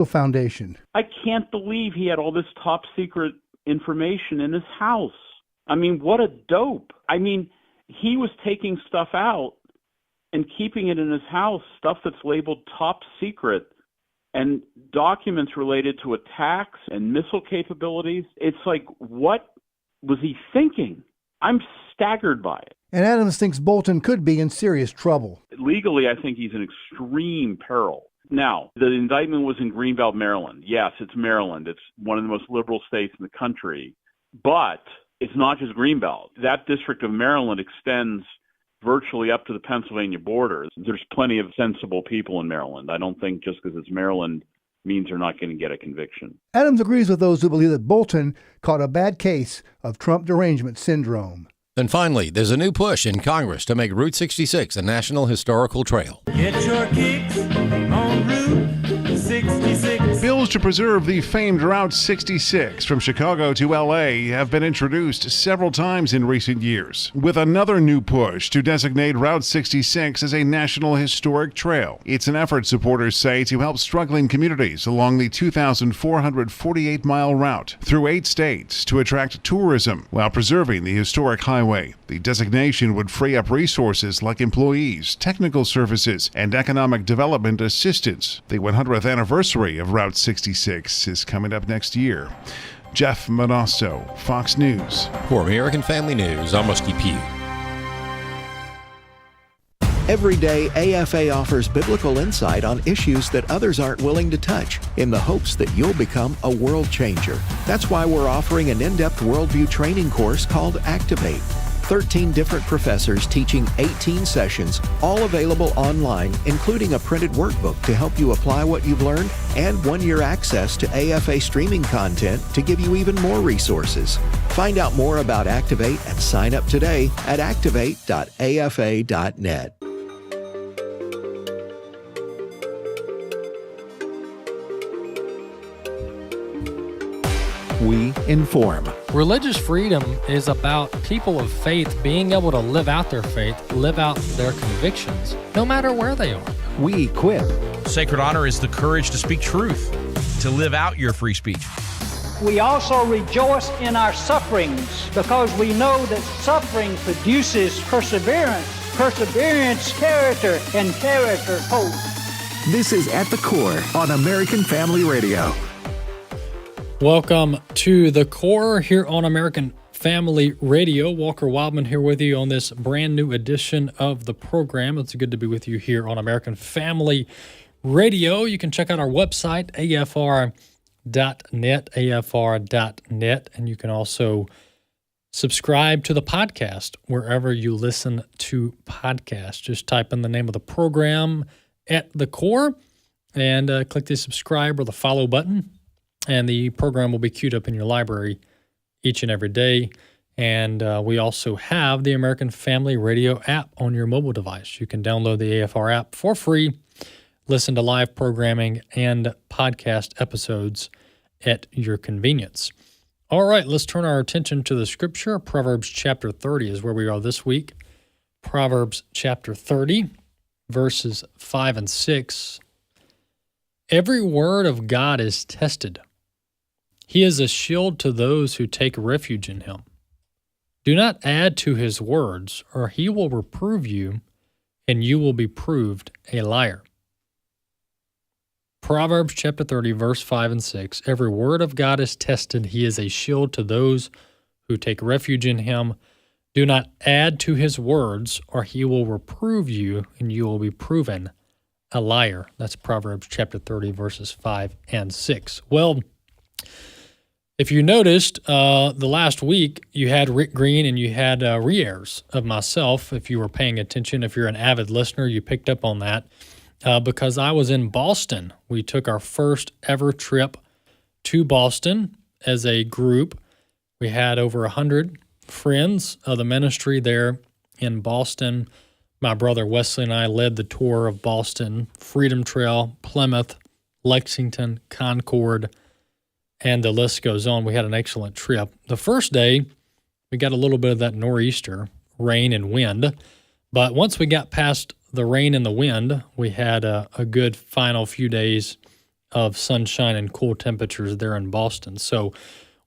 Foundation. I can't believe he had all this top secret information in his house. I mean, what a dope. I mean, he was taking stuff out and keeping it in his house, stuff that's labeled top secret, and documents related to attacks and missile capabilities. It's like, what was he thinking? I'm staggered by it. And Adams thinks Bolton could be in serious trouble. Legally, I think he's in extreme peril. Now, the indictment was in Greenbelt, Maryland. Yes, it's Maryland. It's one of the most liberal states in the country. But it's not just Greenbelt. That district of Maryland extends virtually up to the Pennsylvania border. There's plenty of sensible people in Maryland. I don't think just because it's Maryland means they're not going to get a conviction. Adams agrees with those who believe that Bolton caught a bad case of Trump derangement syndrome. And finally, there's a new push in Congress to make Route 66 a National Historical Trail. Get your kicks on Route 66. Bills to preserve the famed Route 66 from Chicago to L.A. have been introduced several times in recent years, with another new push to designate Route 66 as a National Historic Trail. It's an effort, supporters say, to help struggling communities along the 2,448-mile route through 8 states to attract tourism while preserving the historic highway. The designation would free up resources like employees, technical services, and economic development assistance. The 100th anniversary of Route 66 is coming up next year. Jeff Manasso, Fox News. For American Family News, I'm Muskie Pugh. Every day, AFA offers biblical insight on issues that others aren't willing to touch in the hopes that you'll become a world changer. That's why we're offering an in-depth worldview training course called Activate. 13 different professors teaching 18 sessions, all available online, including a printed workbook to help you apply what you've learned and 1-year access to AFA streaming content to give you even more resources. Find out more about Activate and sign up today at activate.afa.net. We inform. Religious freedom is about people of faith being able to live out their faith, live out their convictions, no matter where they are. We equip. Sacred honor is the courage to speak truth, to live out your free speech. We also rejoice in our sufferings because we know that suffering produces perseverance, perseverance, character, and character, hope. This is At the Core on American Family Radio. Welcome to The Core here on American Family Radio. Walker Wildmon here with you on this brand new edition of the program. It's good to be with you here on American Family Radio. You can check out our website, afr.net, and you can also subscribe to the podcast wherever you listen to podcasts. Just type in the name of the program, At the Core, and click the subscribe or the follow button. And the program will be queued up in your library each and every day. And we also have the American Family Radio app on your mobile device. You can download the AFR app for free, listen to live programming and podcast episodes at your convenience. All right, let's turn our attention to the scripture. Proverbs chapter 30 is where we are this week. Proverbs chapter 30, verses 5 and 6. Every word of God is tested. He is a shield to those who take refuge in him. Do not add to his words, or he will reprove you, and you will be proved a liar. Proverbs chapter 30, verse 5 and 6. Every word of God is tested. He is a shield to those who take refuge in him. Do not add to his words, or he will reprove you, and you will be proven a liar. That's Proverbs chapter 30, verses 5 and 6. Well, if you noticed, the last week you had Rick Green and you had re-airs of myself. If you were paying attention, if you're an avid listener, you picked up on that because I was in Boston. We took our first ever trip to Boston as a group. We had over 100 friends of the ministry there in Boston. My brother Wesley and I led the tour of Boston, Freedom Trail, Plymouth, Lexington, Concord, and the list goes on. We had an excellent trip. The first day, we got a little bit of that nor'easter, rain and wind. But once we got past the rain and the wind, we had a good final few days of sunshine and cool temperatures there in Boston. So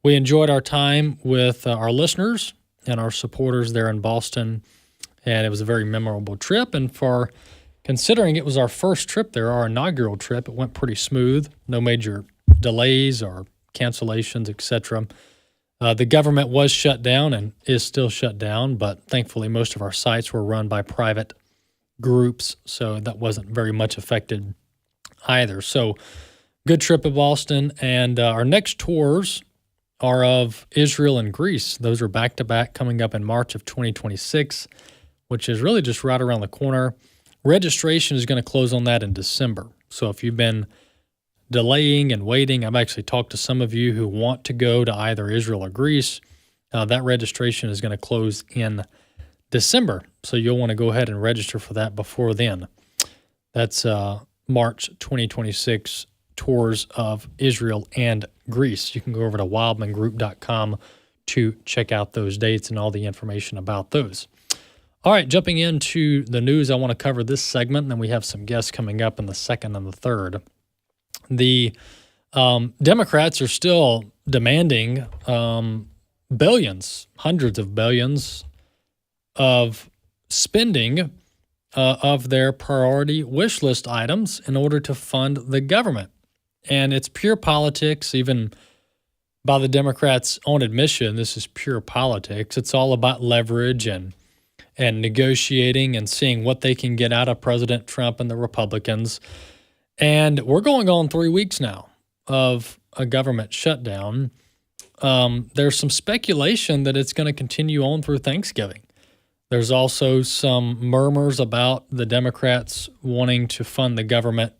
we enjoyed our time with our listeners and our supporters there in Boston, and it was a very memorable trip. And for considering it was our first trip there, our inaugural trip, it went pretty smooth. No major delays or cancellations, etc. The government was shut down and is still shut down, but thankfully most of our sites were run by private groups, so that wasn't very much affected either. So good trip at Boston, and our next tours are of Israel and Greece. Those are back-to-back coming up in March of 2026, which is really just right around the corner. Registration is going to close on that in December. So if you've been delaying and waiting, I've actually talked to some of you who want to go to either Israel or Greece. That registration is going to close in December. So you'll want to go ahead and register for that before then. That's March 2026 tours of Israel and Greece. You can go over to wildmangroup.com to check out those dates and all the information about those. All right, jumping into the news, I want to cover this segment, and then we have some guests coming up in the second and the third. The Democrats are still demanding billions, hundreds of billions of spending of their priority wish list items in order to fund the government. And it's pure politics, even by the Democrats' own admission, this is pure politics. It's all about leverage and negotiating and seeing what they can get out of President Trump and the Republicans. And we're going on 3 weeks now of a government shutdown. There's some speculation that it's going to continue on through Thanksgiving. There's also some murmurs about the Democrats wanting to fund the government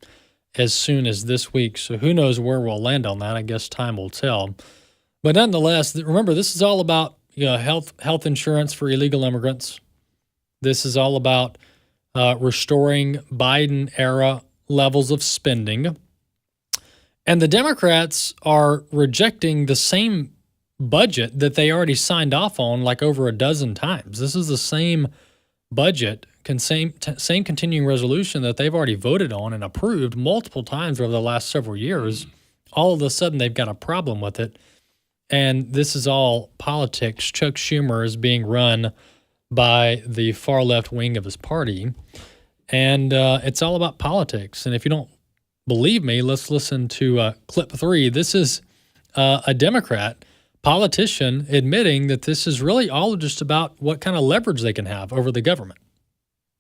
as soon as this week. So who knows where we'll land on that? I guess time will tell. But nonetheless, remember, this is all about health insurance for illegal immigrants. This is all about restoring Biden-era levels of spending. And the Democrats are rejecting the same budget that they already signed off on like over a dozen times. This is the same budget, same continuing resolution that they've already voted on and approved multiple times over the last several years. All of a sudden, they've got a problem with it. And this is all politics. Chuck Schumer is being run by the far left wing of his party. And it's all about politics. And if you don't believe me, let's listen to clip 3. This is a Democrat politician admitting that this is really all just about what kind of leverage they can have over the government.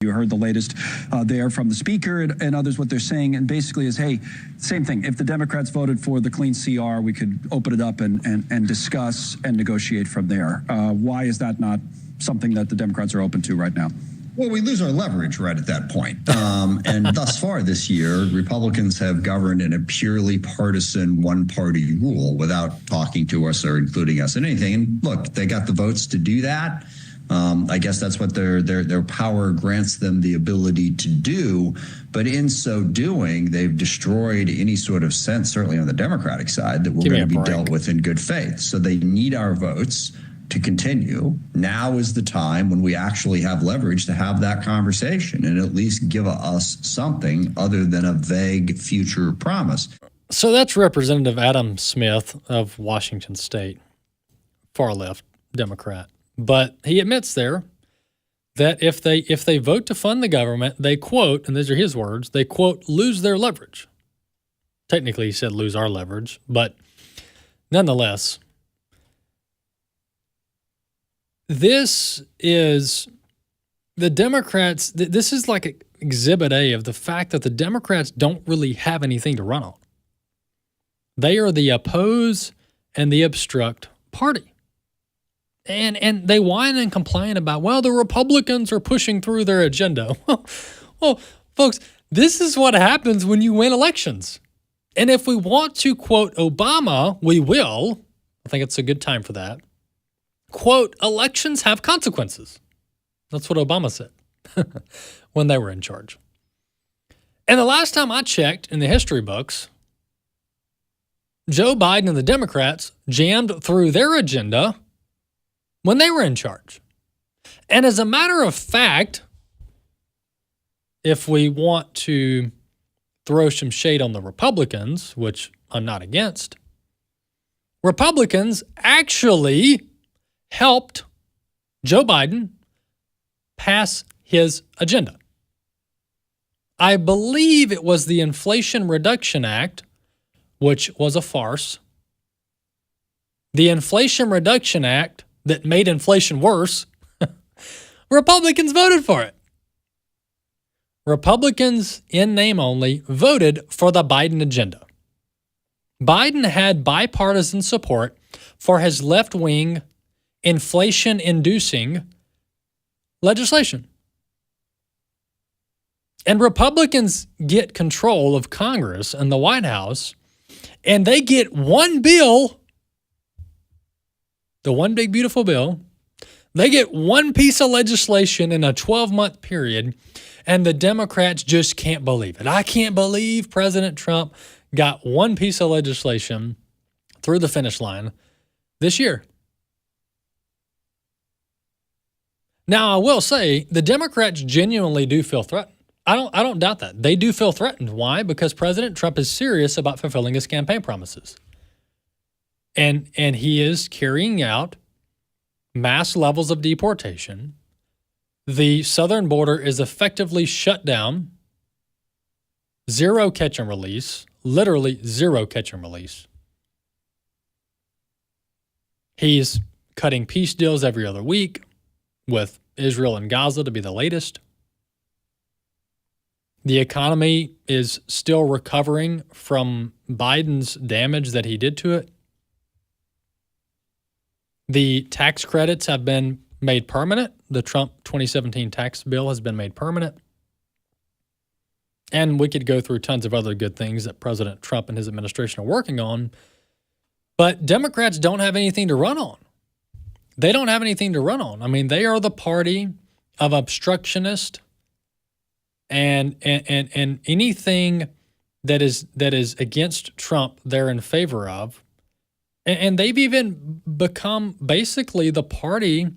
You heard the latest there from the speaker and others, what they're saying, and basically is, hey, same thing. If the Democrats voted for the clean CR, we could open it up and discuss and negotiate from there. Why is that not something that the Democrats are open to right now? Well, we lose our leverage right at that point. And thus far this year, Republicans have governed in a purely partisan one-party rule without talking to us or including us in anything. And look, they got the votes to do that. I guess that's what their power grants them the ability to do. But in so doing, they've destroyed any sort of sense, certainly on the Democratic side, that we're going to be dealt with in good faith. So they need our votes to continue. Now is the time when we actually have leverage to have that conversation and at least give us something other than a vague future promise. So that's Representative Adam Smith of Washington State, far left Democrat. But he admits there that if they vote to fund the government, they quote, and these are his words, they quote, lose their leverage. Technically, he said lose our leverage, but nonetheless, this is the Democrats, this is like Exhibit A of the fact that the Democrats don't really have anything to run on. They are the oppose and the obstruct party. And they whine and complain about, well, the Republicans are pushing through their agenda. Well, folks, this is what happens when you win elections. And if we want to quote Obama, we will. I think it's a good time for that. Quote, elections have consequences. That's what Obama said when they were in charge. And the last time I checked in the history books, Joe Biden and the Democrats jammed through their agenda when they were in charge. And as a matter of fact, if we want to throw some shade on the Republicans, which I'm not against, Republicans actually helped Joe Biden pass his agenda. I believe it was the Inflation Reduction Act, which was a farce. The Inflation Reduction Act that made inflation worse, Republicans voted for it. Republicans, in name only, voted for the Biden agenda. Biden had bipartisan support for his left-wing, inflation-inducing legislation. And Republicans get control of Congress and the White House, and they get one bill, the one big beautiful bill. They get one piece of legislation in a 12-month period, and the Democrats just can't believe it. I can't believe President Trump got one piece of legislation through the finish line this year. Now, I will say the Democrats genuinely do feel threatened. I don't doubt that. They do feel threatened. Why? Because President Trump is serious about fulfilling his campaign promises. And he is carrying out mass levels of deportation. The southern border is effectively shut down. Zero catch and release. Literally zero catch and release. He's cutting peace deals every other week, with Israel and Gaza to be the latest. The economy is still recovering from Biden's damage that he did to it. The tax credits have been made permanent. The Trump 2017 tax bill has been made permanent. And we could go through tons of other good things that President Trump and his administration are working on. But Democrats don't have anything to run on. They don't have anything to run on. I mean, they are the party of obstructionists and anything that is against Trump, they're in favor of. And they've even become basically the party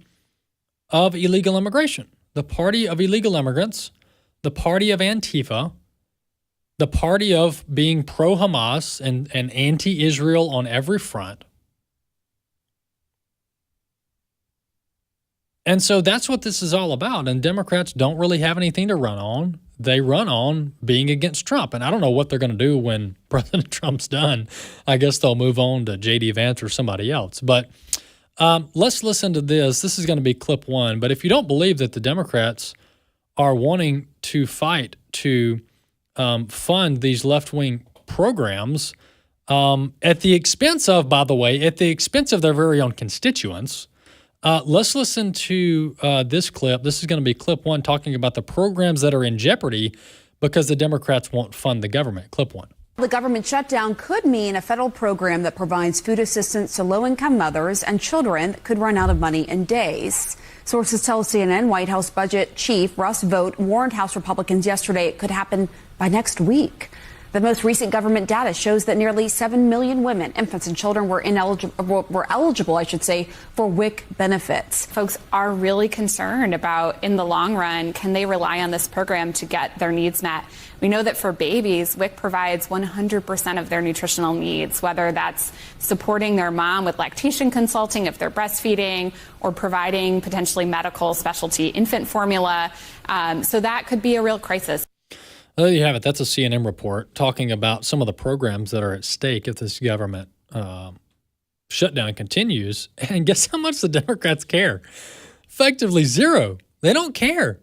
of illegal immigration, the party of illegal immigrants, the party of Antifa, the party of being pro-Hamas and anti-Israel on every front. And so that's what this is all about. And Democrats don't really have anything to run on. They run on being against Trump. And I don't know what they're going to do when President Trump's done. I guess they'll move on to J.D. Vance or somebody else. But let's listen to this. This is going to be clip one. But if you don't believe that the Democrats are wanting to fight to fund these left-wing programs at the expense of, by the way, at the expense of their very own constituents, let's listen to this clip. This is going to be clip one, talking about the programs that are in jeopardy because the Democrats won't fund the government. Clip one. The government shutdown could mean a federal program that provides food assistance to low-income mothers and children could run out of money in days. Sources tell CNN White House Budget Chief Russ Vought warned House Republicans yesterday it could happen by next week. The most recent government data shows that nearly 7 million women, infants, and children were eligible, for WIC benefits. Folks are really concerned about, in the long run, can they rely on this program to get their needs met? We know that for babies, WIC provides 100% of their nutritional needs, whether that's supporting their mom with lactation consulting if they're breastfeeding, or providing potentially medical specialty infant formula. So that could be a real crisis. There you have it. That's a CNN report talking about some of the programs that are at stake if this government shutdown continues. And guess how much the Democrats care? Effectively zero. They don't care.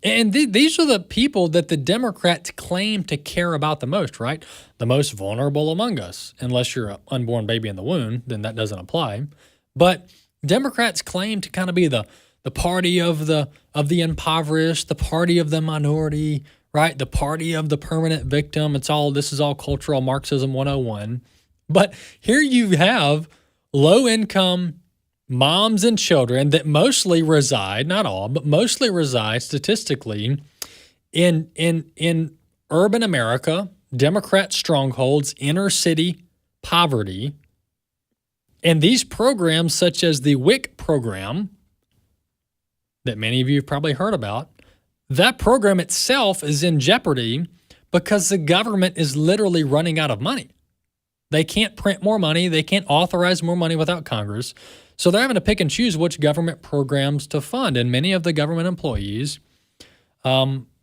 And these are the people that the Democrats claim to care about the most, right? The most vulnerable among us. Unless you're an unborn baby in the womb, then that doesn't apply. But Democrats claim to kind of be the party of the impoverished, the party of the minority, right? The party of the permanent victim. This is all cultural Marxism 101. But here you have low-income moms and children that mostly reside, not all, but mostly reside statistically in urban America, Democrat strongholds, inner city poverty. And these programs, such as the WIC program that many of you have probably heard about, that program itself is in jeopardy because the government is literally running out of money. They can't print more money. They can't authorize more money without Congress. So they're having to pick and choose which government programs to fund. And many of the government employees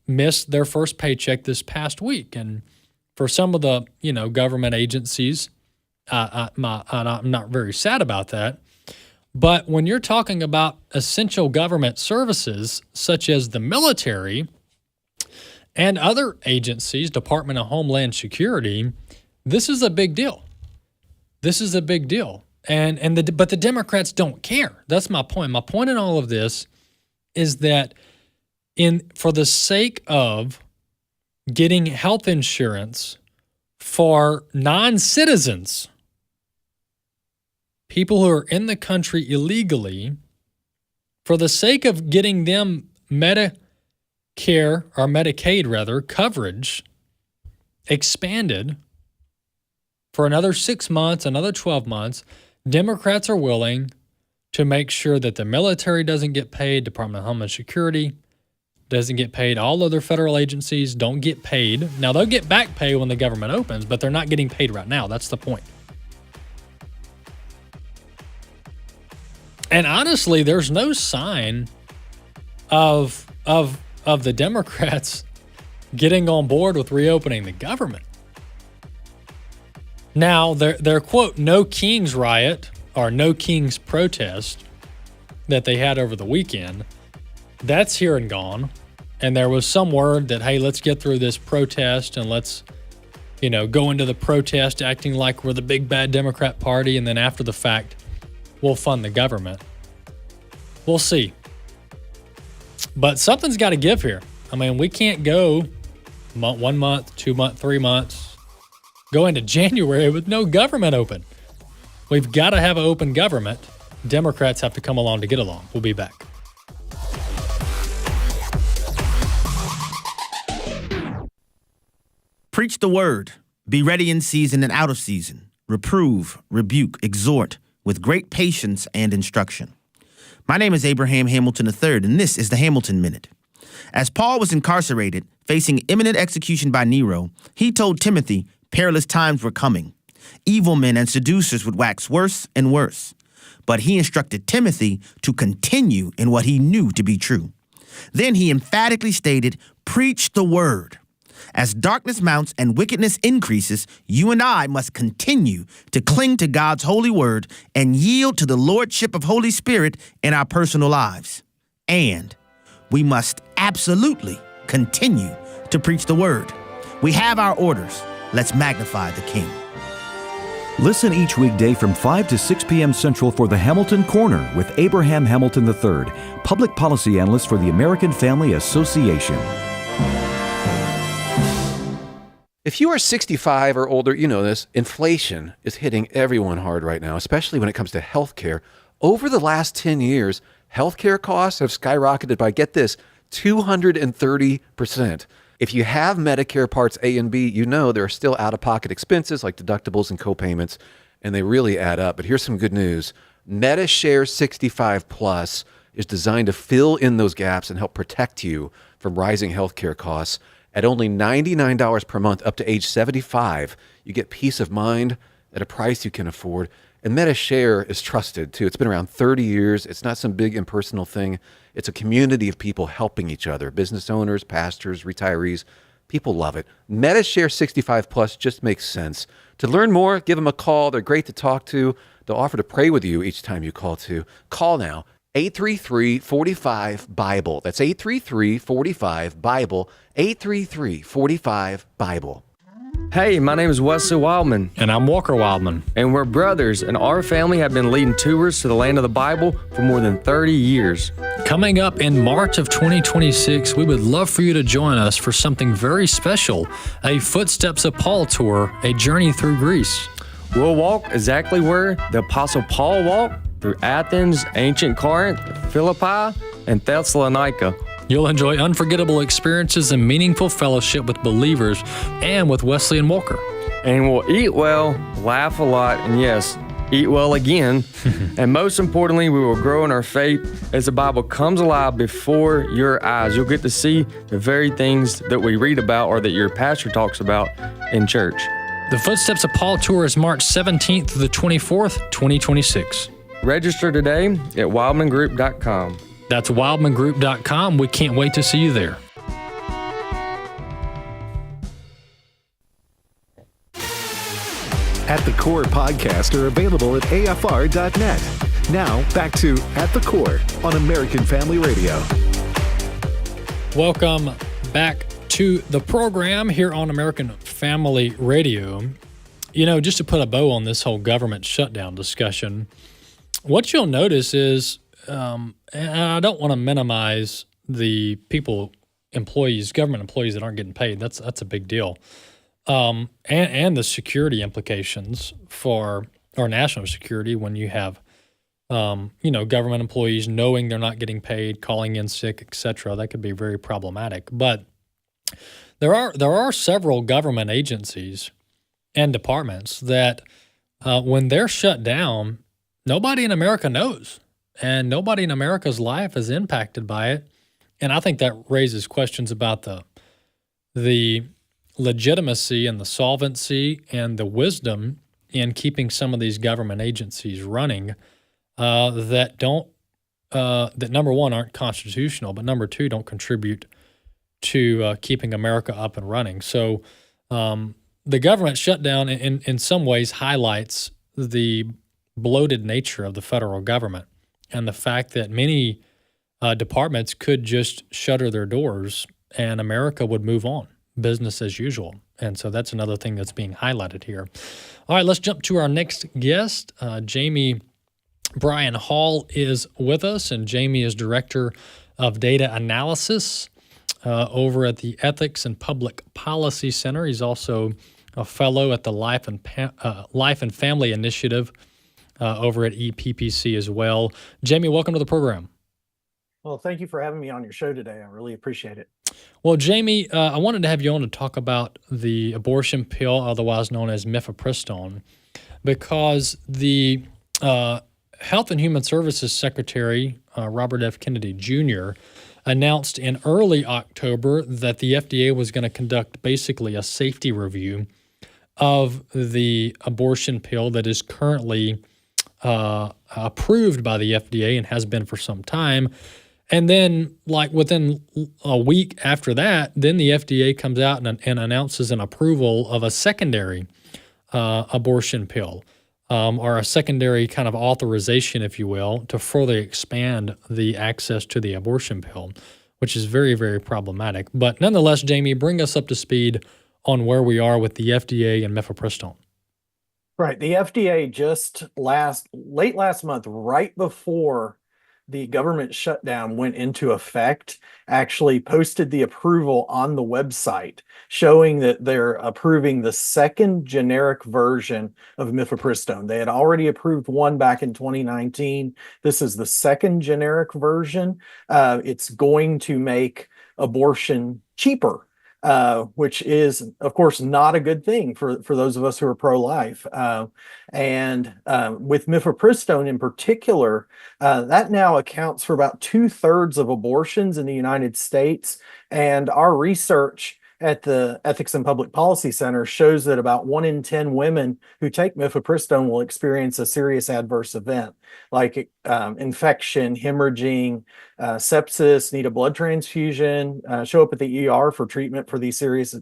missed their first paycheck this past week. And for some of the, government agencies, I'm not very sad about that. But when you're talking about essential government services, such as the military and other agencies, Department of Homeland Security, this is a big deal. This is a big deal. But the Democrats don't care. That's my point. My point in all of this is that for the sake of getting health insurance for non-citizens, people who are in the country illegally, for the sake of getting them Medicare or Medicaid rather coverage expanded for another 6 months, another 12 months, Democrats are willing to make sure that the military doesn't get paid, Department of Homeland Security doesn't get paid, all other federal agencies don't get paid. Now, they'll get back pay when the government opens, but they're not getting paid right now. That's the point. And honestly, there's no sign of the Democrats getting on board with reopening the government. Now, their quote, no Kings riot or no Kings protest that they had over the weekend, that's here and gone. And there was some word that, hey, let's get through this protest and let's, go into the protest acting like we're the big bad Democrat party. And then after the fact, we'll fund the government. We'll see. But something's got to give here. I mean, we can't go 1 month, 2 months, 3 months, go into January with no government open. We've got to have an open government. Democrats have to come along to get along. We'll be back. Preach the word. Be ready in season and out of season. Reprove, rebuke, exhort with great patience and instruction. My name is Abraham Hamilton III, and this is the Hamilton Minute. As Paul was incarcerated, facing imminent execution by Nero, he told Timothy perilous times were coming. Evil men and seducers would wax worse and worse. But he instructed Timothy to continue in what he knew to be true. Then he emphatically stated, preach the word. As darkness mounts and wickedness increases, you and I must continue to cling to God's holy word and yield to the lordship of Holy Spirit in our personal lives. And we must absolutely continue to preach the word. We have our orders. Let's magnify the King. Listen each weekday from 5 to 6 p.m. Central for the Hamilton Corner with Abraham Hamilton III, Public Policy Analyst for the American Family Association. If you are 65 or older, you know this. Inflation is hitting everyone hard right now, especially when it comes to healthcare. Over the last 10 years, healthcare costs have skyrocketed by, get this, 230%. If you have Medicare Parts A and B, you know there are still out-of-pocket expenses like deductibles and copayments, and they really add up. But here's some good news. MediShare 65 Plus is designed to fill in those gaps and help protect you from rising healthcare costs. At only $99 per month up to age 75, you get peace of mind at a price you can afford. And MediShare is trusted, too. It's been around 30 years. It's not some big impersonal thing. It's a community of people helping each other. Business owners, pastors, retirees. People love it. MediShare 65 Plus just makes sense. To learn more, give them a call. They're great to talk to. They'll offer to pray with you each time you call, too. Call now. 833-45-BIBLE. That's 833-45-BIBLE. 833-45-BIBLE. Hey, my name is Wesley Wildmon. And I'm Walker Wildmon. And we're brothers, and our family have been leading tours to the land of the Bible for more than 30 years. Coming up in March of 2026, we would love for you to join us for something very special, a Footsteps of Paul tour, a journey through Greece. We'll walk exactly where the Apostle Paul walked, through Athens, ancient Corinth, Philippi, and Thessalonica. You'll enjoy unforgettable experiences and meaningful fellowship with believers and with Wesley and Walker. And we'll eat well, laugh a lot, and yes, eat well again, and most importantly, we will grow in our faith as the Bible comes alive before your eyes. You'll get to see the very things that we read about or that your pastor talks about in church. The Footsteps of Paul Tour is March 17th to the 24th, 2026. Register today at wildmangroup.com. That's wildmangroup.com. We can't wait to see you there. At the Core podcasts are available at afr.net. Now, back to At the Core on American Family Radio. Welcome back to the program here on American Family Radio. You know, just to put a bow on this whole government shutdown discussion, what you'll notice is, and I don't want to minimize the government employees that aren't getting paid. That's a big deal. And the security implications for our national security when you have, government employees knowing they're not getting paid, calling in sick, etc. That could be very problematic. But there are several government agencies and departments that when they're shut down, nobody in America knows, and nobody in America's life is impacted by it. And I think that raises questions about the legitimacy and the solvency and the wisdom in keeping some of these government agencies running that number one aren't constitutional, but number two don't contribute to keeping America up and running. So the government shutdown in some ways highlights the bloated nature of the federal government and the fact that many departments could just shutter their doors and America would move on, business as usual. And so that's another thing that's being highlighted here. All right, let's jump to our next guest. Jamie Bryan Hall is with us, and Jamie is Director of Data Analysis over at the Ethics and Public Policy Center. He's also a fellow at the Life and Family Initiative over at EPPC as well. Jamie, welcome to the program. Well, thank you for having me on your show today. I really appreciate it. Well, Jamie, I wanted to have you on to talk about the abortion pill, otherwise known as mifepristone, because the Health and Human Services Secretary, Robert F. Kennedy Jr., announced in early October that the FDA was going to conduct basically a safety review of the abortion pill that is currently approved by the FDA and has been for some time. And then, like within a week after that, then the FDA comes out and announces an approval of a secondary abortion pill, or a secondary kind of authorization, if you will, to further expand the access to the abortion pill, which is very, very problematic. But nonetheless, Jamie, bring us up to speed on where we are with the FDA and mifepristone. Right. The FDA just late last month, right before the government shutdown went into effect, actually posted the approval on the website showing that they're approving the second generic version of mifepristone. They had already approved one back in 2019. This is the second generic version. It's going to make abortion cheaper, which is, of course, not a good thing for those of us who are pro-life. And with mifepristone in particular, that now accounts for about 2/3 of abortions in the United States. And our research at the Ethics and Public Policy Center shows that about 1 in 10 women who take mifepristone will experience a serious adverse event like infection, hemorrhaging, sepsis, need a blood transfusion, show up at the ER for treatment for these serious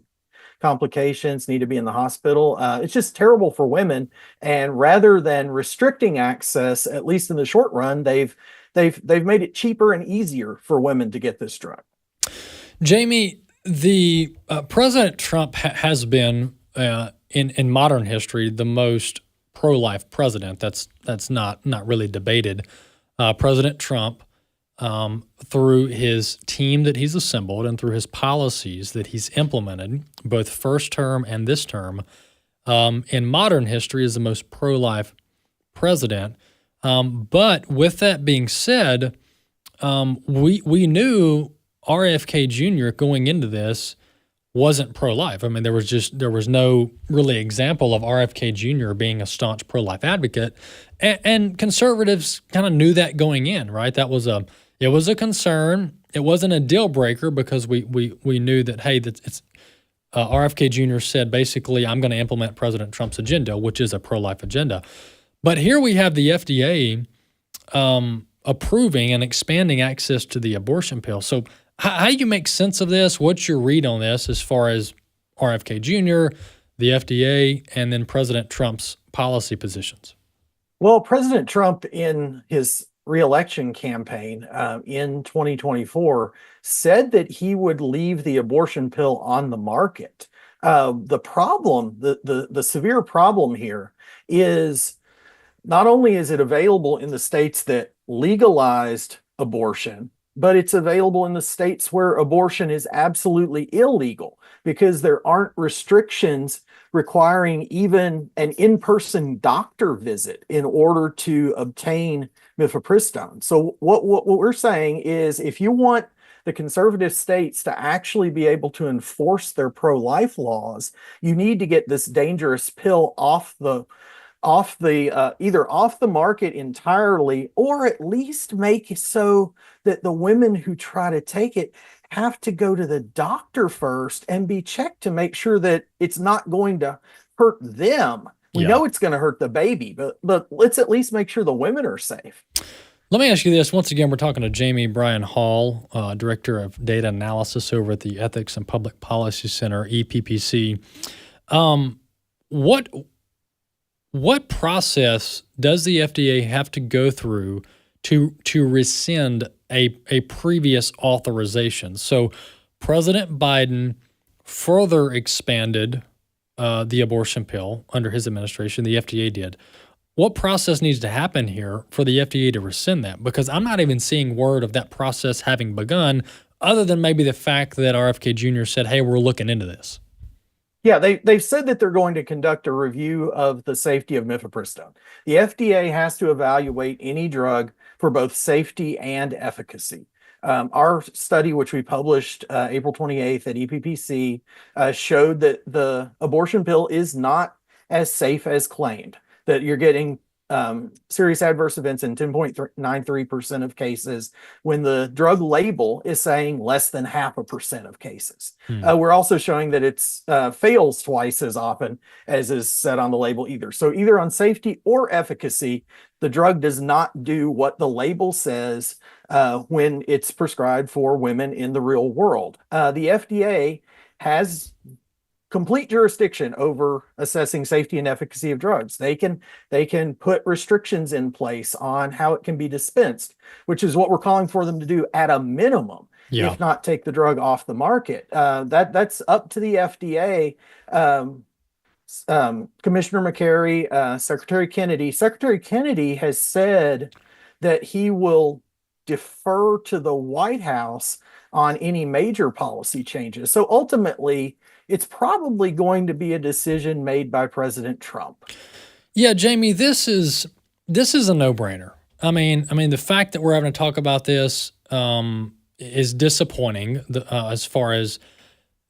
complications, need to be in the hospital. It's just terrible for women. And rather than restricting access, at least in the short run, they've made it cheaper and easier for women to get this drug. Jamie, the President Trump has been in modern history the most pro-life president. That's not really debated. President Trump, through his team that he's assembled and through his policies that he's implemented, both first term and this term, in modern history is the most pro-life president. But with that being said, we knew RFK Jr. going into this wasn't pro-life. I mean, there was no really example of RFK Jr. being a staunch pro-life advocate, and conservatives kind of knew that going in, right? It was a concern. It wasn't a deal breaker because we knew that, hey, it's RFK Jr. said basically, I'm going to implement President Trump's agenda, which is a pro-life agenda. But here we have the FDA approving and expanding access to the abortion pill. So how do you make sense of this? What's your read on this as far as RFK Jr., the FDA, and then President Trump's policy positions? Well, President Trump, in his reelection campaign in 2024, said that he would leave the abortion pill on the market. The problem, the severe problem here is not only is it available in the states that legalized abortion, but it's available in the states where abortion is absolutely illegal because there aren't restrictions requiring even an in-person doctor visit in order to obtain mifepristone. So what we're saying is, if you want the conservative states to actually be able to enforce their pro-life laws, you need to get this dangerous pill either off the market entirely, or at least make it so that the women who try to take it have to go to the doctor first and be checked to make sure that it's not going to hurt them. We know it's going to hurt the baby, but let's at least make sure the women are safe. Let me ask you this. Once again, we're talking to Jamie Bryan Hall, Director of Data Analysis over at the Ethics and Public Policy Center, EPPC. What process does the FDA have to go through to rescind a previous authorization? So President Biden further expanded the abortion pill under his administration. The FDA did. What process needs to happen here for the FDA to rescind that? Because I'm not even seeing word of that process having begun, other than maybe the fact that RFK Jr. said, hey, we're looking into this. Yeah, they've said that they're going to conduct a review of the safety of mifepristone. The FDA has to evaluate any drug for both safety and efficacy. Our study, which we published April 28th at EPPC, showed that the abortion pill is not as safe as claimed, that you're getting serious adverse events in 10.93% of cases when the drug label is saying less than 0.5% of cases. We're also showing that it's fails twice as often as is said on the label either. So either on safety or efficacy, the drug does not do what the label says when it's prescribed for women in the real world. The FDA has complete jurisdiction over assessing safety and efficacy of drugs. They can put restrictions in place on how it can be dispensed, which is what we're calling for them to do at a minimum, if not take the drug off the market. That's up to the FDA. Commissioner McCary, Secretary Kennedy has said that he will defer to the White House on any major policy changes. So ultimately, it's probably going to be a decision made by President Trump. Yeah, Jamie, this is a no-brainer. I mean, the fact that we're having to talk about this is disappointing as far as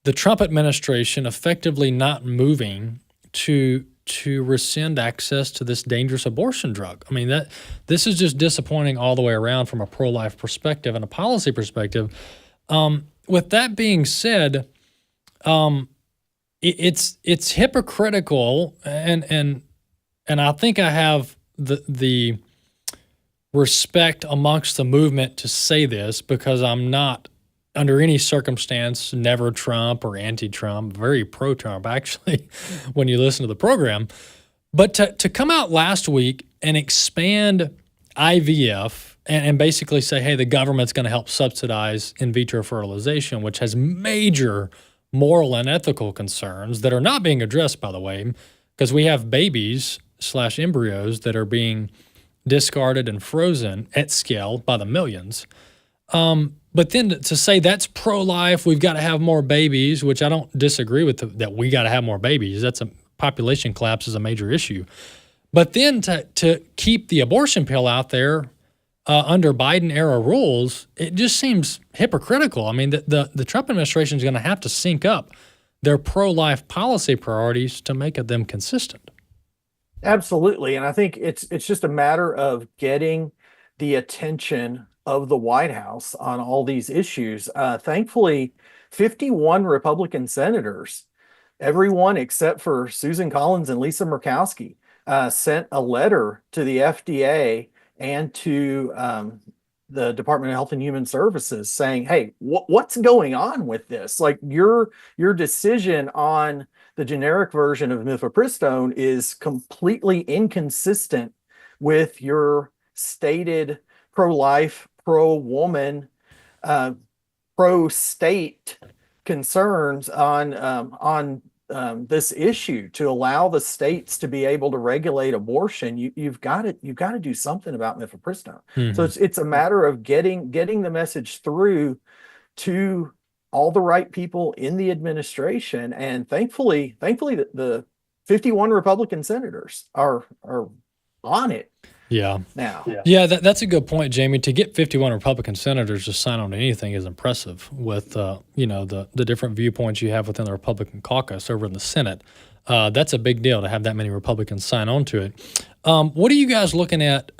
the Trump administration effectively not moving to rescind access to this dangerous abortion drug. I mean, this is just disappointing all the way around from a pro-life perspective and a policy perspective. With that being said, it's hypocritical, and I think I have the respect amongst the movement to say this, because I'm not under any circumstance never Trump or anti-Trump, very pro-Trump actually when you listen to the program. But to come out last week and expand IVF and basically say, hey, the government's going to help subsidize in vitro fertilization, which has major moral and ethical concerns that are not being addressed, by the way, because we have babies/embryos that are being discarded and frozen at scale by the millions. But then to say that's pro-life, we've got to have more babies, which I don't disagree with, that we got to have more babies. That's a population collapse is a major issue. But then to keep the abortion pill out there under Biden-era rules, it just seems hypocritical. I mean, the Trump administration is going to have to sync up their pro-life policy priorities to make them consistent. Absolutely. And I think it's just a matter of getting the attention of the White House on all these issues. Thankfully, 51 Republican senators, everyone except for Susan Collins and Lisa Murkowski, sent a letter to the FDA and to the Department of Health and Human Services saying, hey, what's going on with this? Like your decision on the generic version of mifepristone is completely inconsistent with your stated pro-life, pro-woman, pro-state concerns on this issue. To allow the states to be able to regulate abortion, you've got to do something about mifepristone. Mm-hmm. So it's a matter of getting the message through to all the right people in the administration, and thankfully the 51 Republican senators are on it. Yeah. Now. Yeah, that's a good point, Jamie. To get 51 Republican senators to sign on to anything is impressive with, the different viewpoints you have within the Republican caucus over in the Senate. That's a big deal to have that many Republicans sign on to it. What are you guys looking at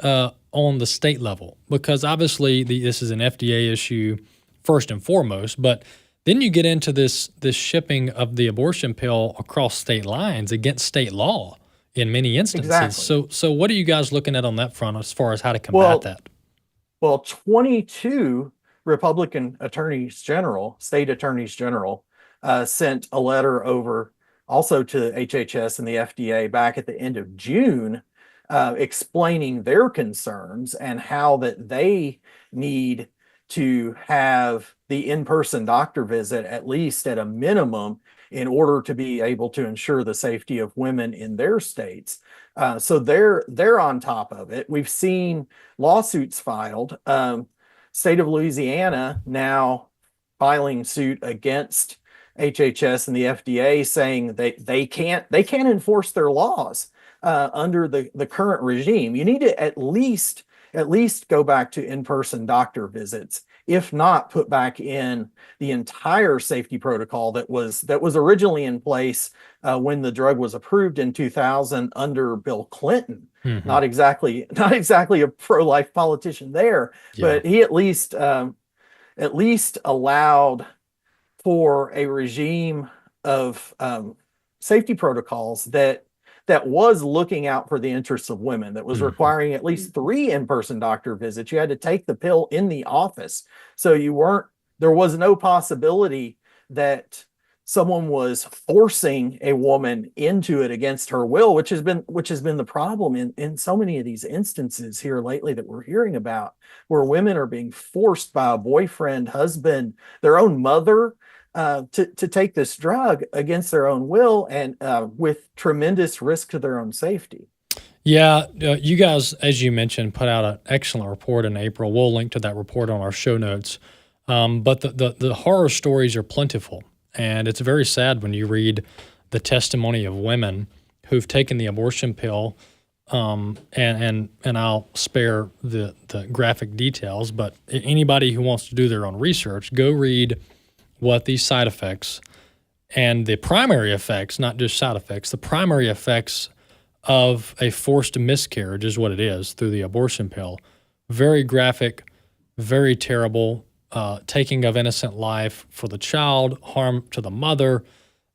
on the state level? Because obviously this is an FDA issue first and foremost, but then you get into this shipping of the abortion pill across state lines against state law in many instances. Exactly. So what are you guys looking at on that front as far as how to combat that? Well, 22 Republican state attorneys general, sent a letter over also to HHS and the FDA back at the end of June, explaining their concerns and how that they need to have the in-person doctor visit, at least at a minimum, in order to be able to ensure the safety of women in their states. So they're on top of it. We've seen lawsuits filed. State of Louisiana now filing suit against HHS and the FDA, saying they can't enforce their laws under the current regime. You need to at least go back to in-person doctor visits, if not put back in the entire safety protocol that was originally in place when the drug was approved in 2000 under Bill Clinton. Mm-hmm. Not exactly a pro-life politician there, but he at least allowed for a regime of safety protocols that was looking out for the interests of women, that was requiring at least 3 in-person doctor visits. You had to take the pill in the office. So there was no possibility that someone was forcing a woman into it against her will, which has been the problem in so many of these instances here lately that we're hearing about, where women are being forced by a boyfriend, husband, their own mother, to take this drug against their own will, and with tremendous risk to their own safety. Yeah, you guys, as you mentioned, put out an excellent report in April. We'll link to that report on our show notes. But the horror stories are plentiful, and it's very sad when you read the testimony of women who've taken the abortion pill. And I'll spare the graphic details, but anybody who wants to do their own research, go read what these side effects and the primary effects, not just side effects, the primary effects of a forced miscarriage is what it is through the abortion pill. Very graphic, very terrible, taking of innocent life for the child, harm to the mother,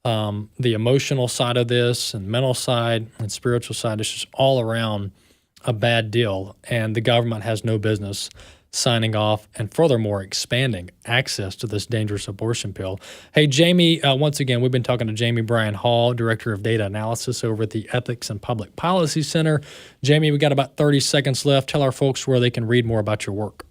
the emotional side of this and mental side and spiritual side. It's just all around a bad deal, and the government has no business signing off and furthermore expanding access to this dangerous abortion pill. Hey, Jamie, once again, we've been talking to Jamie Bryan Hall, Director of Data Analysis over at the Ethics and Public Policy Center. Jamie, we got about 30 seconds left. Tell our folks where they can read more about your work.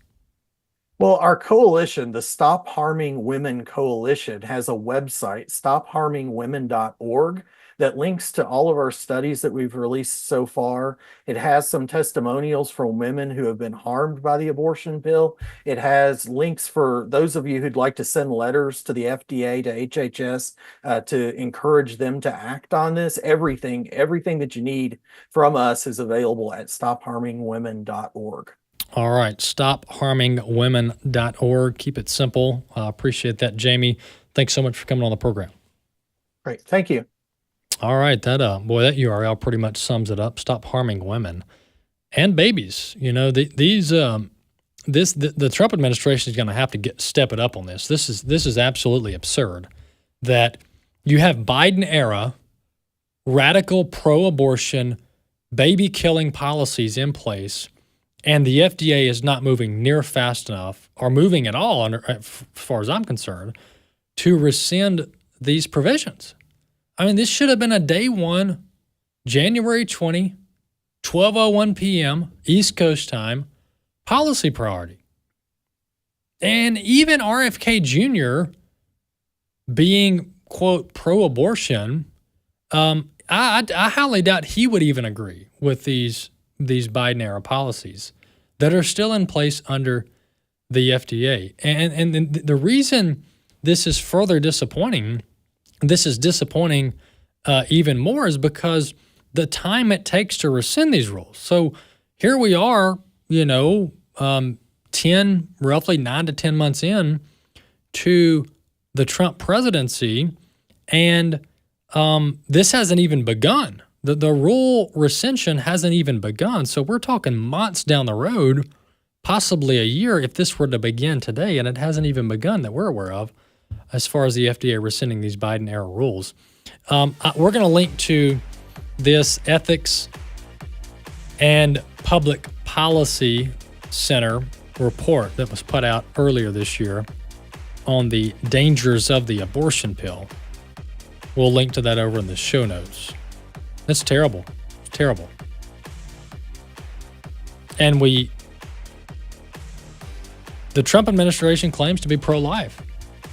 Well, our coalition, the Stop Harming Women Coalition, has a website, stopharmingwomen.org, that links to all of our studies that we've released so far. It has some testimonials from women who have been harmed by the abortion pill. It has links for those of you who'd like to send letters to the FDA, to HHS, to encourage them to act on this. Everything that you need from us is available at stopharmingwomen.org. All right, stopharmingwomen.org. Keep it simple. Appreciate that, Jamie. Thanks so much for coming on the program. Great. Thank you. All right. That URL pretty much sums it up. Stop harming women and babies. You know, the Trump administration is going to have to step it up on this. This is absolutely absurd that you have Biden era radical pro-abortion baby killing policies in place, and the FDA is not moving near fast enough or moving at all, as far as I'm concerned, to rescind these provisions. I mean, this should have been a day one, January 20, 12:01 p.m. East Coast time policy priority. And even RFK Jr. being, quote, pro-abortion, I highly doubt he would even agree with these Biden-era policies that are still in place under the FDA. And the reason this is further disappointing, even more, is because the time it takes to rescind these rules. So here we are, roughly 9 to 10 months in to the Trump presidency, and this hasn't even begun. The rule rescission hasn't even begun. So we're talking months down the road, possibly a year if this were to begin today, and it hasn't even begun that we're aware of as far as the FDA rescinding these Biden-era rules. We're going to link to this Ethics and Public Policy Center report that was put out earlier this year on the dangers of the abortion pill. We'll link to that over in the show notes. That's terrible. It's terrible. And the Trump administration claims to be pro-life,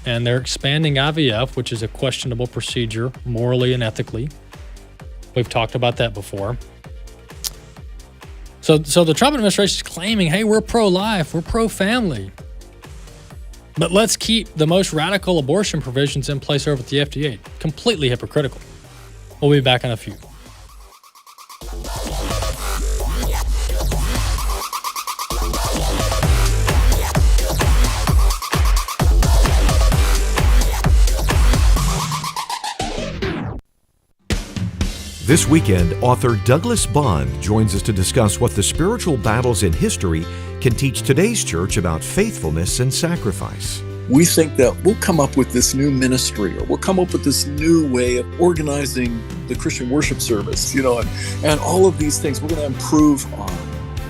and they're expanding IVF, which is a questionable procedure morally and ethically. We've talked about that before. So the Trump administration is claiming, hey, we're pro-life, we're pro-family, but let's keep the most radical abortion provisions in place over at the FDA. Completely hypocritical. We'll be back in a few. This weekend, author Douglas Bond joins us to discuss what the spiritual battles in history can teach today's church about faithfulness and sacrifice. We think that we'll come up with this new ministry, or we'll come up with this new way of organizing the Christian worship service, and all of these things we're going to improve on.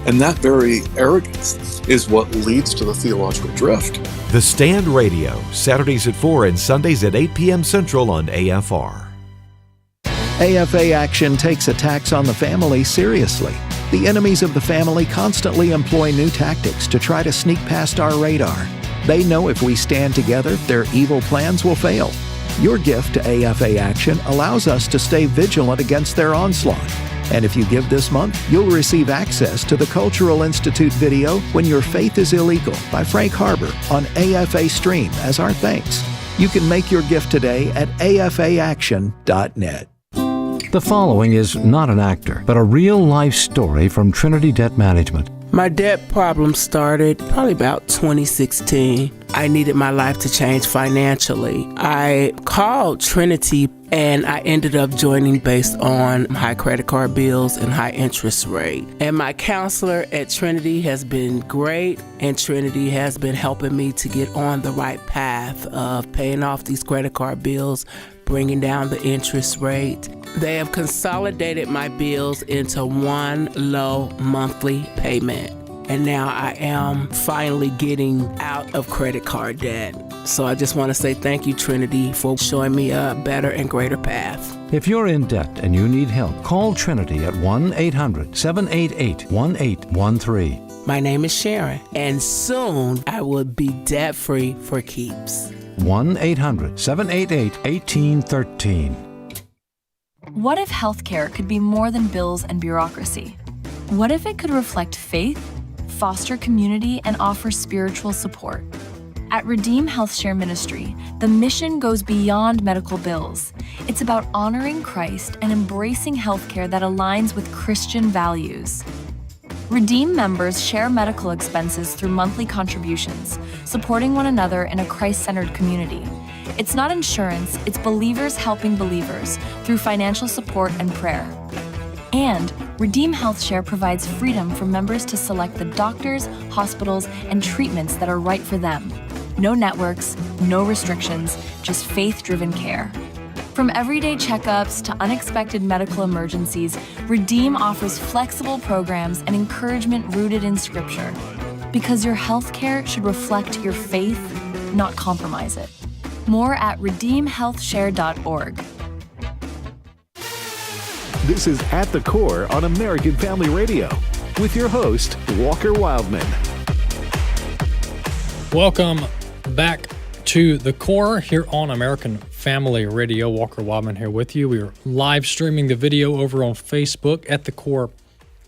And that very arrogance is what leads to the theological drift. The Stand Radio, Saturdays at 4 and Sundays at 8 p.m. Central on AFR. AFA Action takes attacks on the family seriously. The enemies of the family constantly employ new tactics to try to sneak past our radar. They know if we stand together, their evil plans will fail. Your gift to AFA Action allows us to stay vigilant against their onslaught. And if you give this month, you'll receive access to the Cultural Institute video, When Your Faith is Illegal, by Frank Harbor on AFA Stream as our thanks. You can make your gift today at afaaction.net. The following is not an actor, but a real-life story from Trinity Debt Management. My debt problem started probably about 2016. I needed my life to change financially. I called Trinity and I ended up joining based on high credit card bills and high interest rate. And my counselor at Trinity has been great, and Trinity has been helping me to get on the right path of paying off these credit card bills, bringing down the interest rate. They have consolidated my bills into one low monthly payment. And now I am finally getting out of credit card debt. So I just want to say thank you, Trinity, for showing me a better and greater path. If you're in debt and you need help, call Trinity at 1-800-788-1813. My name is Sharon, and soon I will be debt-free for keeps. 1-800-788-1813. What if healthcare could be more than bills and bureaucracy? What if it could reflect faith, foster community, and offer spiritual support? At Redeem HealthShare Ministry, the mission goes beyond medical bills. It's about honoring Christ and embracing healthcare that aligns with Christian values. Redeem members share medical expenses through monthly contributions, supporting one another in a Christ-centered community. It's not insurance, it's believers helping believers through financial support and prayer. And Redeem Health Share provides freedom for members to select the doctors, hospitals, and treatments that are right for them. No networks, no restrictions, just faith-driven care. From everyday checkups to unexpected medical emergencies, Redeem offers flexible programs and encouragement rooted in Scripture. Because your health care should reflect your faith, not compromise it. More at redeemhealthshare.org. This is At the Core on American Family Radio with your host, Walker Wildmon. Welcome back to The Core here on American Family Radio. Walker Wildmon here with you. We are live streaming the video over on Facebook, At the Core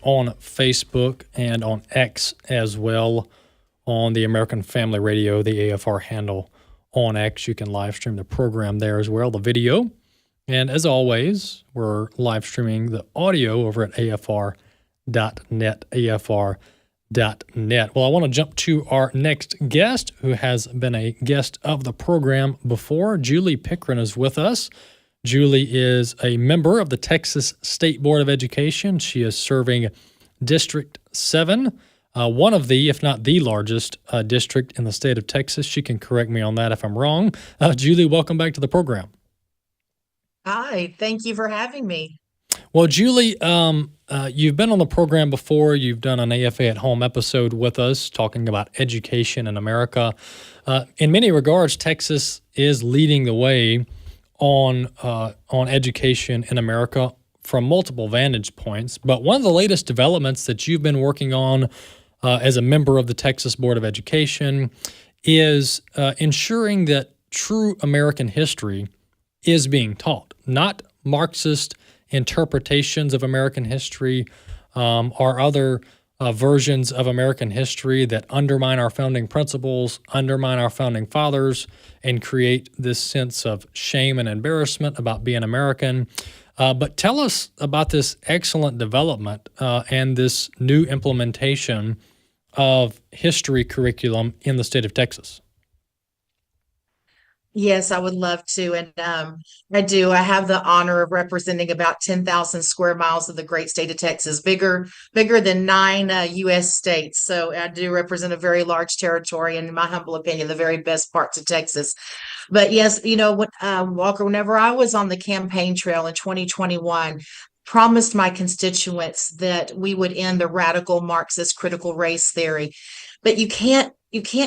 on Facebook, and on X as well, on the American Family Radio, the AFR handle on X. You can live stream the program there as well, the video. And as always, we're live streaming the audio over at afr.net, afr.net. Well, I want to jump to our next guest, who has been a guest of the program before. Julie Pickren is with us. Julie is a member of the Texas State Board of Education. She is serving District 7, one of the, if not the largest district in the state of Texas. She can correct me on that if I'm wrong. Julie, welcome back to the program. Hi, thank you for having me. Well, Julie, you've been on the program before. You've done an AFA at Home episode with us talking about education in America. In many regards, Texas is leading the way on education in America from multiple vantage points. But one of the latest developments that you've been working on as a member of the Texas Board of Education is ensuring that true American history is being taught, not Marxist interpretations of American history or other versions of American history that undermine our founding principles, undermine our founding fathers, and create this sense of shame and embarrassment about being American. But tell us about this excellent development and this new implementation of history curriculum in the state of Texas. Yes, I would love to. And I do. I have the honor of representing about 10,000 square miles of the great state of Texas, bigger than 9 U.S. states. So I do represent a very large territory, and in my humble opinion, the very best parts of Texas. But yes, Walker, whenever I was on the campaign trail in 2021, promised my constituents that we would end the radical Marxist critical race theory. But you can't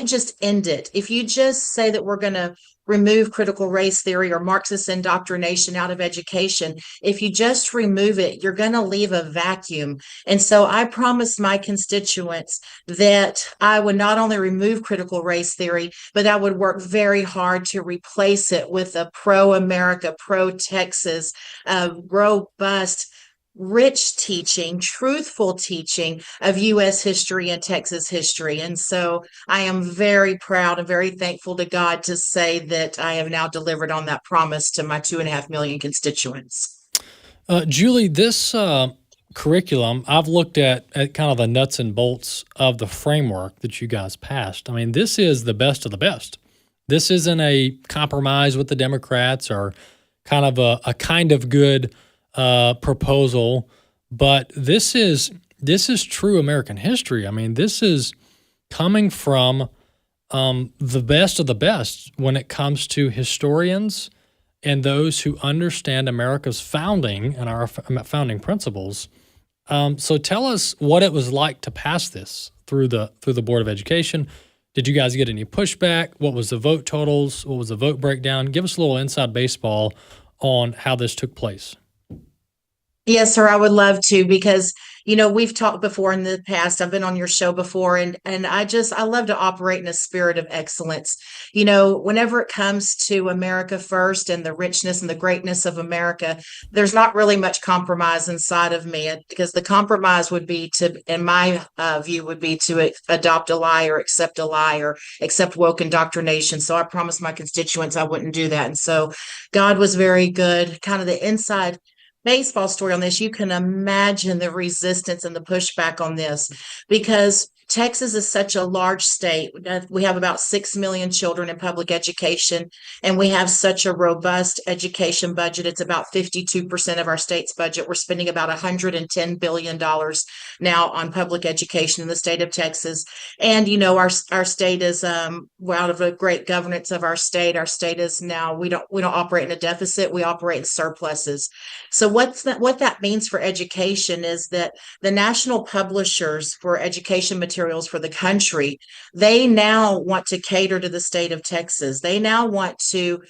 just end it. If you just say that we're going to remove critical race theory or Marxist indoctrination out of education, if you just remove it, you're going to leave a vacuum. And so I promised my constituents that I would not only remove critical race theory, but I would work very hard to replace it with a pro-America, pro-Texas, robust, rich teaching, truthful teaching of U.S. history and Texas history. And so I am very proud and very thankful to God to say that I have now delivered on that promise to my 2.5 million constituents. Julie, this curriculum, I've looked at kind of the nuts and bolts of the framework that you guys passed. I mean, this is the best of the best. This isn't a compromise with the Democrats or kind of a kind of good proposal, but this is true American history. I mean, this is coming from the best of the best when it comes to historians and those who understand America's founding and our founding principles. So tell us what it was like to pass this through the Board of Education. Did you guys get any pushback? What was the vote totals? What was the vote breakdown? Give us a little inside baseball on how this took place. Yes, sir, I would love to, because, we've talked before in the past. I've been on your show before, and I love to operate in a spirit of excellence. Whenever it comes to America first and the richness and the greatness of America, there's not really much compromise inside of me, because the compromise would be to, in my view, would be to adopt a lie or accept woke indoctrination. So I promised my constituents I wouldn't do that. And so God was very good. Kind of the inside baseball story on this, you can imagine the resistance and the pushback on this, because Texas is such a large state. We have about 6 million children in public education, and we have such a robust education budget. It's about 52% of our state's budget. We're spending about $110 billion now on public education in the state of Texas. And, our state is, out of the great governance of our state is now, we don't operate in a deficit, we operate in surpluses. So what that means for education is that the national publishers for education materials for the country, they now want to cater to the state of Texas. They now want to,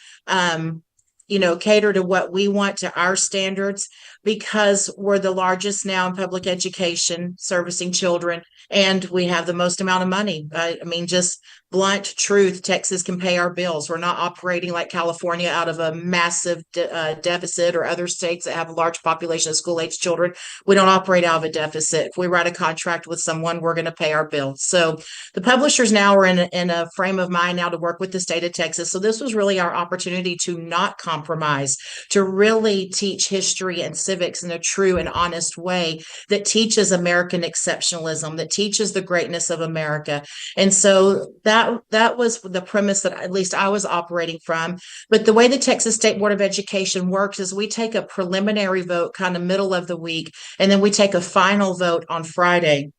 cater to what we want, to our standards, because we're the largest now in public education servicing children, and we have the most amount of money. I mean, just blunt truth, Texas can pay our bills. We're not operating like California out of a massive deficit, or other states that have a large population of school-age children. We don't operate out of a deficit. If we write a contract with someone, we're going to pay our bills. So the publishers now are in a frame of mind now to work with the state of Texas. So this was really our opportunity to not compromise, to really teach history and civics in a true and honest way that teaches American exceptionalism, that teaches the greatness of America. And so that was the premise that at least I was operating from. But the way the Texas State Board of Education works is we take a preliminary vote kind of middle of the week, and then we take a final vote on Friday.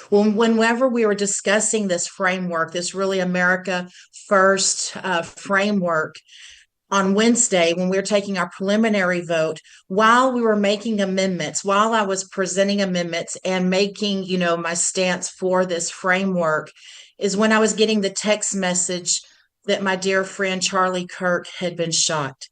Well, whenever we were discussing this framework, this really America First framework, on Wednesday, when we were taking our preliminary vote, while we were making amendments, while I was presenting amendments and making, my stance for this framework, is when I was getting the text message that my dear friend Charlie Kirk had been shot.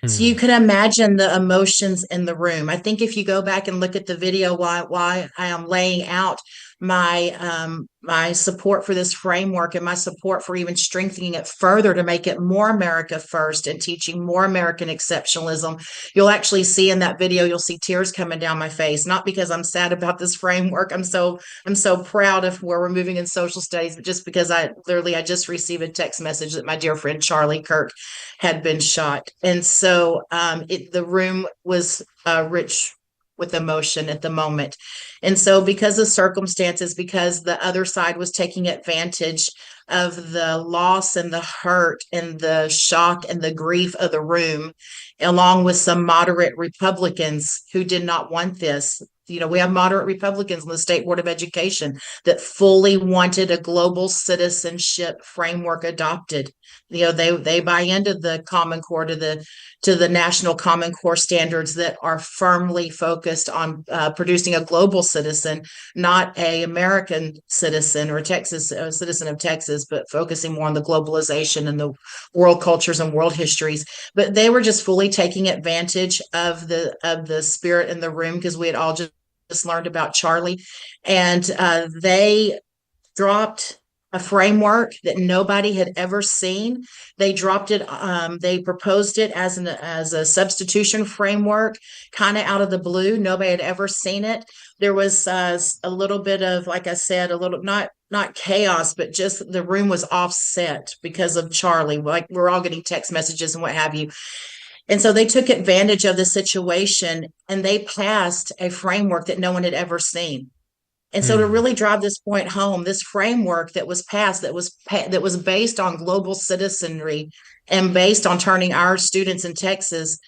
So you can imagine the emotions in the room. I think if you go back and look at the video while I am laying out my support for this framework and my support for even strengthening it further to make it more America First and teaching more American exceptionalism, you'll actually see in that video, you'll see tears coming down my face, not because I'm sad about this framework. I'm so proud of where we're moving in social studies, but just because I just received a text message that my dear friend Charlie Kirk had been shot. And so the room was rich with emotion at the moment. And so because of circumstances, because the other side was taking advantage of the loss and the hurt and the shock and the grief of the room, along with some moderate Republicans who did not want this. We have moderate Republicans in the State Board of Education that fully wanted a global citizenship framework adopted. They buy into the Common Core, to the national Common Core standards that are firmly focused on producing a global citizen, not a American citizen or a citizen of Texas, but focusing more on the globalization and the world cultures and world histories. But they were just fully taking advantage of the spirit in the room, because we had all just learned about Charlie, and they dropped a framework that nobody had ever seen. They dropped it. They proposed it as a substitution framework, kind of out of the blue. Nobody had ever seen it. There was a little bit of, like I said, a little not chaos, but just the room was offset because of Charlie. Like, we're all getting text messages and what have you. And so they took advantage of the situation, and they passed a framework that no one had ever seen. And so to really drive this point home, this framework that was passed, that was based on global citizenry and based on turning our students in Texas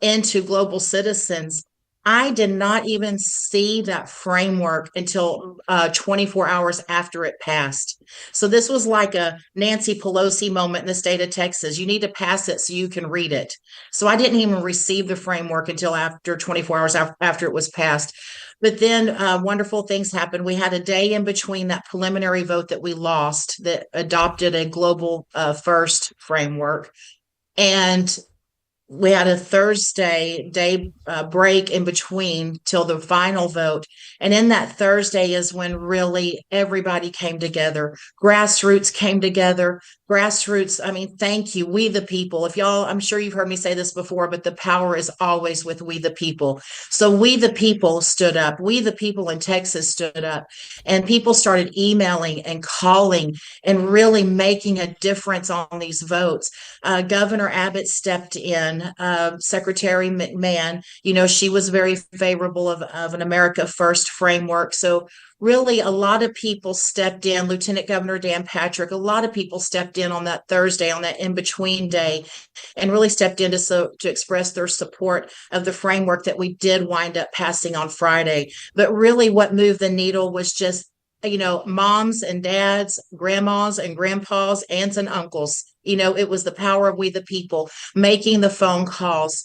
into global citizens, I did not even see that framework until 24 hours after it passed. So this was like a Nancy Pelosi moment in the state of Texas. You need to pass it so you can read it. So I didn't even receive the framework until after 24 hours after it was passed. But then wonderful things happened. We had a day in between that preliminary vote that we lost that adopted a global first framework. And we had a Thursday day break in between till the final vote. And in that Thursday is when really everybody came together. Grassroots came together. Grassroots, I mean, thank you. We the people. If y'all, I'm sure you've heard me say this before, but the power is always with we the people. So we the people stood up. We the people in Texas stood up. And people started emailing and calling and really making a difference on these votes. Governor Abbott stepped in. Secretary McMahon, she was very favorable of an America First framework. So really a lot of people stepped in. Lieutenant Governor Dan Patrick, a lot of people stepped in on that Thursday, on that in-between day, and really stepped in to express their support of the framework that we did wind up passing on Friday. But really what moved the needle was just, moms and dads, grandmas and grandpas, aunts and uncles. It was the power of we the people making the phone calls,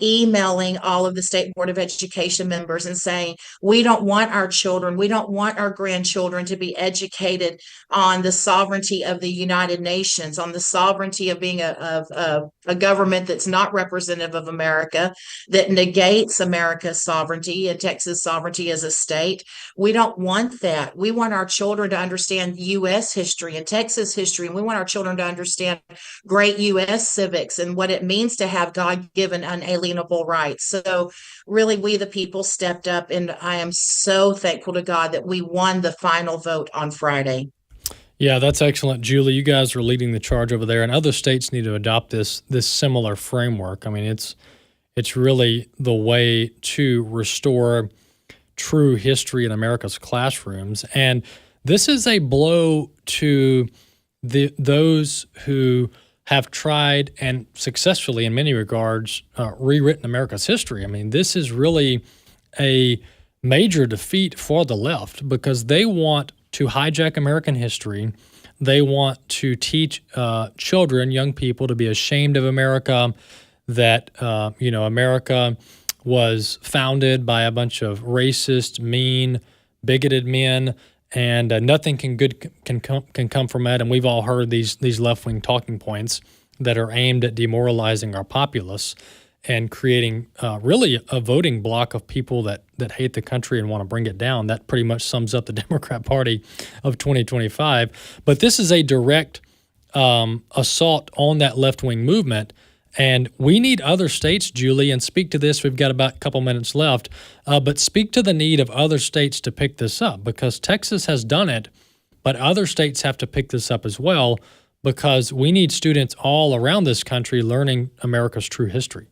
emailing all of the State Board of Education members and saying, we don't want our children, we don't want our grandchildren to be educated on the sovereignty of the United Nations, on the sovereignty of being a government that's not representative of America, that negates America's sovereignty and Texas' sovereignty as a state. We don't want that. We want our children to understand U.S. history and Texas history, and we want our children to understand great U.S. civics and what it means to have God-given unalienable rights. So really, we the people stepped up, and I am so thankful to God that we won the final vote on Friday. Yeah, that's excellent, Julie. You guys are leading the charge over there, and other states need to adopt this similar framework. I mean, it's really the way to restore true history in America's classrooms, and this is a blow to those who have tried and successfully, in many regards, rewritten America's history. I mean, this is really a major defeat for the left because they want to hijack American history. They want to teach children, young people, to be ashamed of America, that America was founded by a bunch of racist, mean, bigoted men, and nothing can come from it. And we've all heard these left-wing talking points that are aimed at demoralizing our populace and creating really a voting block of people that hate the country and want to bring it down. That pretty much sums up the Democrat Party of 2025. But this is a direct assault on that left-wing movement. And we need other states, Julie, and speak to this. We've got about a couple minutes left, but speak to the need of other states to pick this up because Texas has done it, but other states have to pick this up as well because we need students all around this country learning America's true history.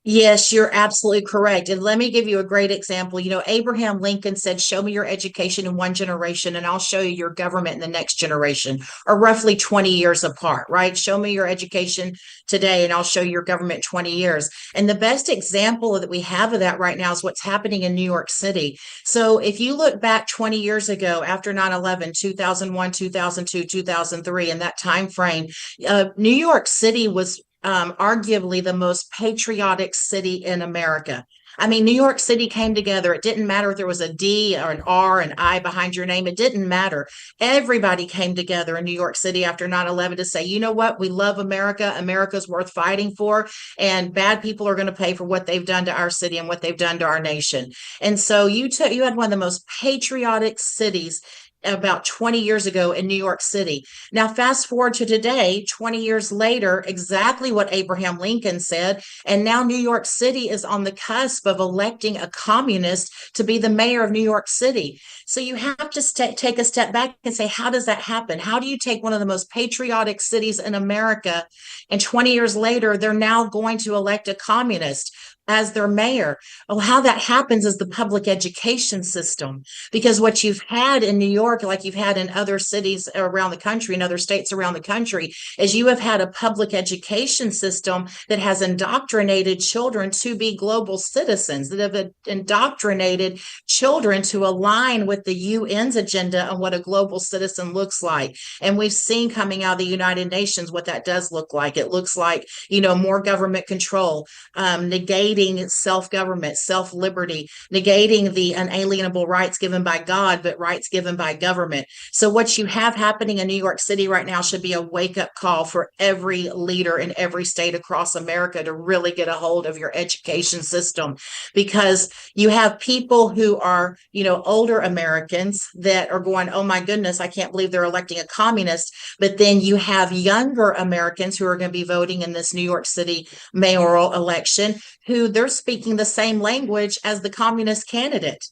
Yes, you're absolutely correct. And let me give you a great example. Abraham Lincoln said, show me your education in one generation and I'll show you your government in the next generation, or roughly 20 years apart, right? Show me your education today and I'll show you your government 20 years. And the best example that we have of that right now is what's happening in New York City. So if you look back 20 years ago after 9/11, 2001, 2002, 2003, in that time frame, New York City was arguably the most patriotic city in America. I mean, New York City came together. It didn't matter if there was a D or an R, an I behind your name. It didn't matter. Everybody came together in New York City after 9/11 to say, you know what? We love America. America's worth fighting for. And bad people are going to pay for what they've done to our city and what they've done to our nation. And so you had one of the most patriotic cities about 20 years ago in New York City. Now, fast forward to today, 20 years later, exactly what Abraham Lincoln said. And now New York City is on the cusp of electing a communist to be the mayor of New York City. So you have to take a step back and say, how does that happen? How do you take one of the most patriotic cities in America and 20 years later, they're now going to elect a communist as their mayor? Well, how that happens is the public education system, because what you've had in New York, like you've had in other cities around the country and other states around the country, is you have had a public education system that has indoctrinated children to be global citizens, that have indoctrinated children to align with the UN's agenda on what a global citizen looks like. And we've seen coming out of the United Nations what that does look like. It looks like, more government control, negating self-government, self-liberty, negating the unalienable rights given by God, but rights given by government. So what you have happening in New York City right now should be a wake-up call for every leader in every state across America to really get a hold of your education system, because you have people who are, older Americans that are going, oh my goodness, I can't believe they're electing a communist. But then you have younger Americans who are going to be voting in this New York City mayoral election, who they're speaking the same language as the communist candidate.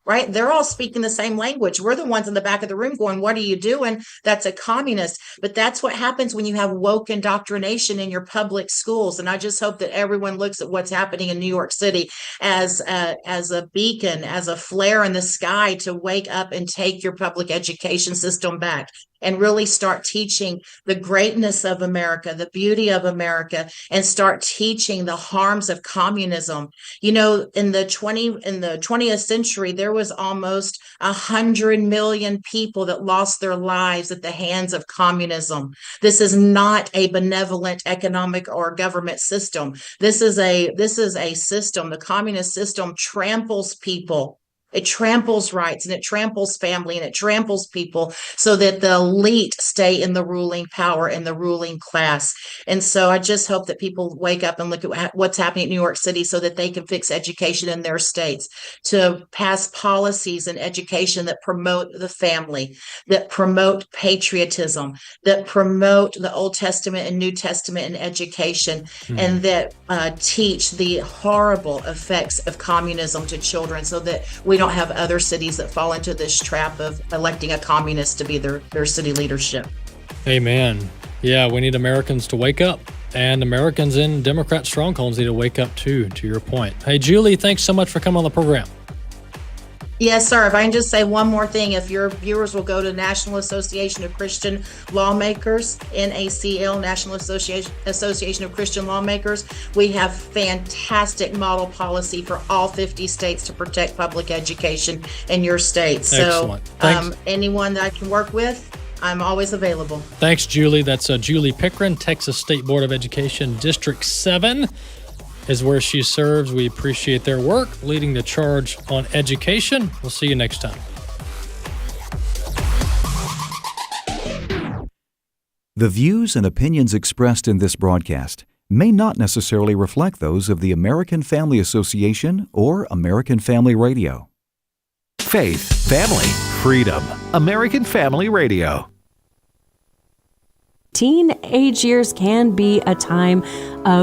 right? They're all speaking the same language. We're the ones in the back of the room going, what are you doing? That's a communist. But that's what happens when you have woke indoctrination in your public schools. And I just hope that everyone looks at what's happening in New York City as a beacon, as a flare in the sky to wake up and take your public education system back and really start teaching the greatness of America, the beauty of America, and start teaching the harms of communism. You know, in the 20th century, there was almost 100 million people that lost their lives at the hands of communism. This is not a benevolent economic or government system. This is a system. The communist system tramples people. It tramples rights, and it tramples family, and it tramples people so that the elite stay in the ruling power and the ruling class. And so I just hope that people wake up and look at what's happening in New York City so that they can fix education in their states, to pass policies in education that promote the family, that promote patriotism, that promote the Old Testament and New Testament in education, and that teach the horrible effects of communism to children so that we don't have other cities that fall into this trap of electing a communist to be their city leadership. Amen. Yeah, we need Americans to wake up, and Americans in Democrat strongholds need to wake up too, to your point. Hey, Julie, thanks so much for coming on the program. Yes, sir. If I can just say one more thing, if your viewers will go to National Association of Christian Lawmakers, NACL, National Association of Christian Lawmakers, we have fantastic model policy for all 50 states to protect public education in your state. Excellent. So anyone that I can work with, I'm always available. Thanks, Julie. That's Julie Pickren, Texas State Board of Education, District 7. Is where she serves. We appreciate their work leading the charge on education. We'll see you next time. The views and opinions expressed in this broadcast may not necessarily reflect those of the American Family Association or American Family Radio. Faith, family, freedom. American Family Radio. Teenage years can be a time of